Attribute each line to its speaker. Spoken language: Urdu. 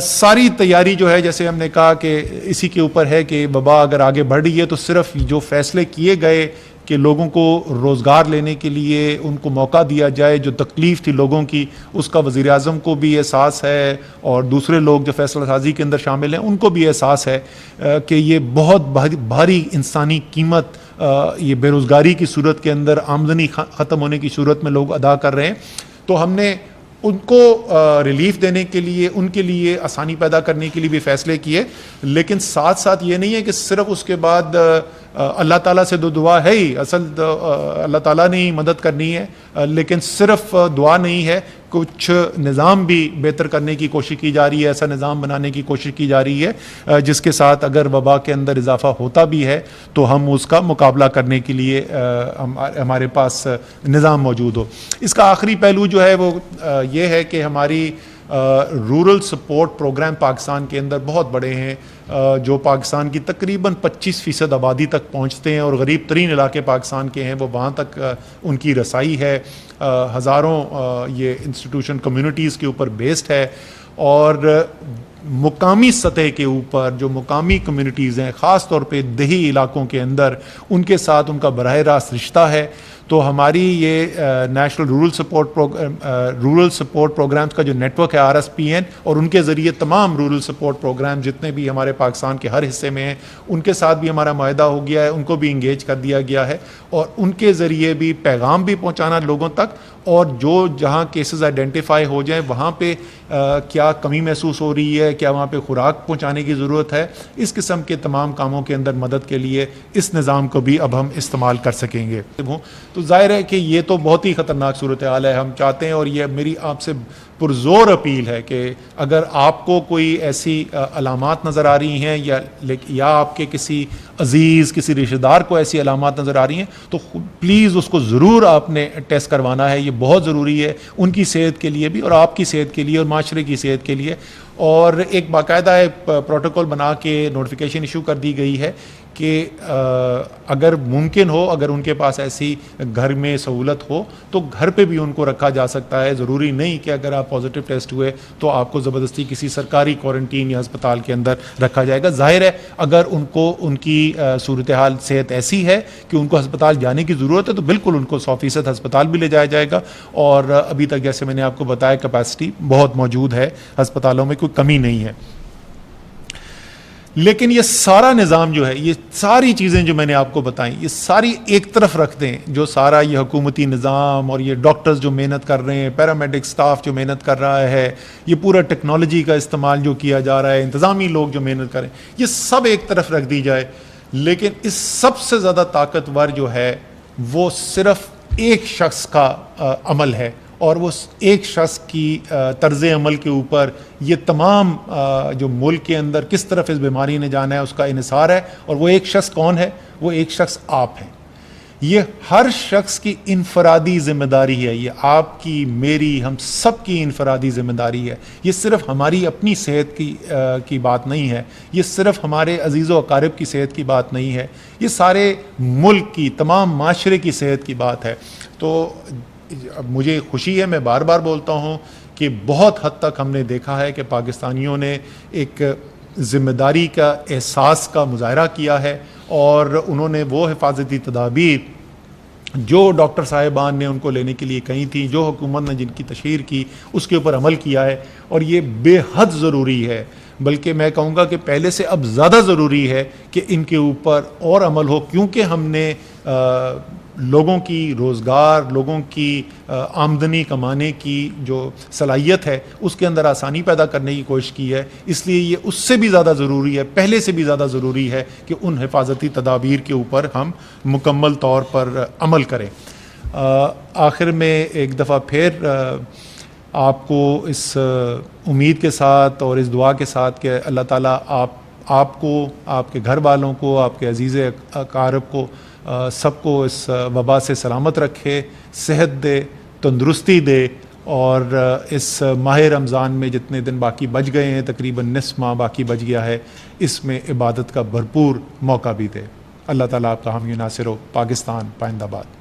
Speaker 1: ساری تیاری جو ہے جیسے ہم نے کہا کہ اسی کے اوپر ہے کہ وبا اگر آگے بڑھ رہی ہے تو صرف جو فیصلے کیے گئے کہ لوگوں کو روزگار لینے کے لیے ان کو موقع دیا جائے، جو تکلیف تھی لوگوں کی اس کا وزیر اعظم کو بھی احساس ہے اور دوسرے لوگ جو فیصلہ سازی کے اندر شامل ہیں ان کو بھی احساس ہے کہ یہ بہت بھاری انسانی قیمت یہ بے روزگاری کی صورت کے اندر آمدنی ختم ہونے کی صورت میں لوگ ادا کر رہے ہیں. تو ہم نے ان کو ریلیف دینے کے لیے، ان کے لیے آسانی پیدا کرنے کے لیے بھی فیصلے کیے، لیکن ساتھ ساتھ یہ نہیں ہے کہ صرف اس کے بعد اللہ تعالیٰ سے دعا ہے ہی، اصل اللہ تعالیٰ نے ہی مدد کرنی ہے، لیکن صرف دعا نہیں ہے، کچھ نظام بھی بہتر کرنے کی کوشش کی جا رہی ہے، ایسا نظام بنانے کی کوشش کی جا رہی ہے جس کے ساتھ اگر وبا کے اندر اضافہ ہوتا بھی ہے تو ہم اس کا مقابلہ کرنے کے لیے ہمارے پاس نظام موجود ہو. اس کا آخری پہلو جو ہے وہ یہ ہے کہ ہماری رورل سپورٹ پروگرام پاکستان کے اندر بہت بڑے ہیں، جو پاکستان کی تقریباً 25% آبادی تک پہنچتے ہیں اور غریب ترین علاقے پاکستان کے ہیں، وہ وہاں تک ان کی رسائی ہے. ہزاروں یہ انسٹیٹیوشن کمیونٹیز کے اوپر بیسڈ ہے، اور مقامی سطح کے اوپر جو مقامی کمیونٹیز ہیں، خاص طور پہ دیہی علاقوں کے اندر، ان کے ساتھ ان کا براہ راست رشتہ ہے. تو ہماری یہ نیشنل رورل سپورٹ پروگرامز کا جو نیٹ ورک ہے RSPN، اور ان کے ذریعے تمام رورل سپورٹ پروگرام جتنے بھی ہمارے پاکستان کے ہر حصے میں ہیں ان کے ساتھ بھی ہمارا معاہدہ ہو گیا ہے، ان کو بھی انگیج کر دیا گیا ہے، اور ان کے ذریعے بھی پیغام بھی پہنچانا لوگوں تک، اور جو جہاں کیسز آئیڈینٹیفائی ہو جائیں وہاں پہ کیا کمی محسوس ہو رہی ہے، کیا وہاں پہ خوراک پہنچانے کی ضرورت ہے، اس قسم کے تمام کاموں کے اندر مدد کے لیے اس نظام کو بھی اب ہم استعمال کر سکیں گے. تو ظاہر ہے کہ یہ تو بہت ہی خطرناک صورتحال ہے. ہم چاہتے ہیں، اور یہ میری آپ سے پرزور اپیل ہے کہ اگر آپ کو کوئی ایسی علامات نظر آ رہی ہیں یا آپ کے کسی عزیز، کسی رشتہ دار کو ایسی علامات نظر آ رہی ہیں تو پلیز اس کو ضرور آپ نے ٹیسٹ کروانا ہے. یہ بہت ضروری ہے ان کی صحت کے لیے بھی، اور آپ کی صحت کے لیے، اور معاشرے کی صحت کے لیے. اور ایک باقاعدہ پروٹوکول بنا کے نوٹیفیکیشن ایشو کر دی گئی ہے کہ اگر ممکن ہو، اگر ان کے پاس ایسی گھر میں سہولت ہو تو گھر پہ بھی ان کو رکھا جا سکتا ہے. ضروری نہیں کہ اگر آپ پازیٹیو ٹیسٹ ہوئے تو آپ کو زبردستی کسی سرکاری کوارنٹین یا ہسپتال کے اندر رکھا جائے گا. ظاہر ہے اگر ان کو ان کی صورتحال صحت ایسی ہے کہ ان کو ہسپتال جانے کی ضرورت ہے تو بالکل ان کو 100% ہسپتال بھی لے جایا جائے گا. اور ابھی تک جیسے میں نے آپ کو بتایا کیپیسٹی بہت موجود ہے ہسپتالوں میں، کوئی کمی نہیں ہے. لیکن یہ سارا نظام جو ہے، یہ ساری چیزیں جو میں نے آپ کو بتائیں، یہ ساری ایک طرف رکھ دیں، جو سارا یہ حکومتی نظام اور یہ ڈاکٹرز جو محنت کر رہے ہیں، پیرامیڈک سٹاف جو محنت کر رہا ہے، یہ پورا ٹیکنالوجی کا استعمال جو کیا جا رہا ہے، انتظامی لوگ جو محنت کر رہے ہیں، یہ سب ایک طرف رکھ دی جائے. لیکن اس سب سے زیادہ طاقتور جو ہے وہ صرف ایک شخص کا عمل ہے، اور وہ ایک شخص کی طرز عمل کے اوپر یہ تمام جو ملک کے اندر کس طرف اس بیماری نے جانا ہے اس کا انحصار ہے. اور وہ ایک شخص کون ہے؟ وہ ایک شخص آپ ہیں. یہ ہر شخص کی انفرادی ذمہ داری ہے، یہ آپ کی، میری، ہم سب کی انفرادی ذمہ داری ہے. یہ صرف ہماری اپنی صحت کی بات نہیں ہے، یہ صرف ہمارے عزیز و اقارب کی صحت کی بات نہیں ہے، یہ سارے ملک کی، تمام معاشرے کی صحت کی بات ہے. تو مجھے خوشی ہے، میں بار بار بولتا ہوں کہ بہت حد تک ہم نے دیکھا ہے کہ پاکستانیوں نے ایک ذمہ داری کا احساس کا مظاہرہ کیا ہے، اور انہوں نے وہ حفاظتی تدابیر جو ڈاکٹر صاحبان نے ان کو لینے کے لیے کہی تھی، جو حکومت نے جن کی تشہیر کی، اس کے اوپر عمل کیا ہے. اور یہ بے حد ضروری ہے، بلکہ میں کہوں گا کہ پہلے سے اب زیادہ ضروری ہے کہ ان کے اوپر اور عمل ہو، کیونکہ ہم نے لوگوں کی روزگار، لوگوں کی آمدنی کمانے کی جو صلاحیت ہے اس کے اندر آسانی پیدا کرنے کی کوشش کی ہے. اس لیے یہ اس سے بھی زیادہ ضروری ہے، پہلے سے بھی زیادہ ضروری ہے کہ ان حفاظتی تدابیر کے اوپر ہم مکمل طور پر عمل کریں. آخر میں ایک دفعہ پھر آپ کو اس امید کے ساتھ اور اس دعا کے ساتھ کہ اللہ تعالیٰ آپ کو، آپ کے گھر والوں کو، آپ کے عزیز اقارب کو، سب کو اس وبا سے سلامت رکھے، صحت دے، تندرستی دے، اور اس ماہ رمضان میں جتنے دن باقی بچ گئے ہیں، تقریباً نصف ماہ باقی بچ گیا ہے، اس میں عبادت کا بھرپور موقع بھی دے. اللہ تعالیٰ آپ کا حامی و ناصر ہو. پاکستان پائندہ باد.